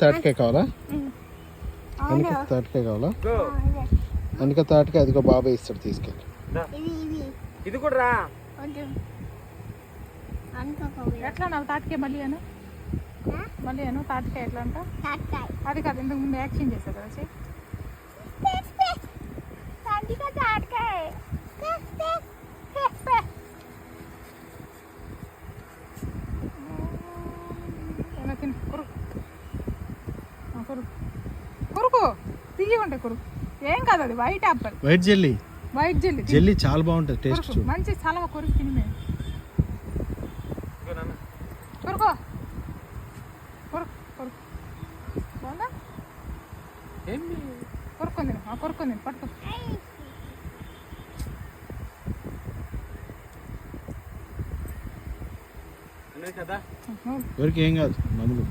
తాటికాయ కావాలా? వెనక తాటికాయ కావాలా? వెనక తాటికాయ అదిగో బాబాయ్ ఇస్తాడు, తీసుకెళ్ళి. ఇది కూడా రా. ఎట్లా నాకు తాటికాయ మళ్ళీ అను తాటికాయ ఎట్లా అంట? అది కాదు, ఇంతకు ముందు యాక్షన్ చేశారు కదా. కొరుకు తీయ ఉంటాయి కొరుకు, ఏం కాదు. అది white Apple, white jelly. White jelly jelly చాలా బాగుంటుంది టేస్ట్. మంచి చలవ కొరుకు తిని మేము. కొరుకో కొరుకు కొరుకు బాగుందా? కొరుక్కుంది కొరుక్కుంది పట్టుకో. ఎవరికి ఏం కాదు, నమ్ములు.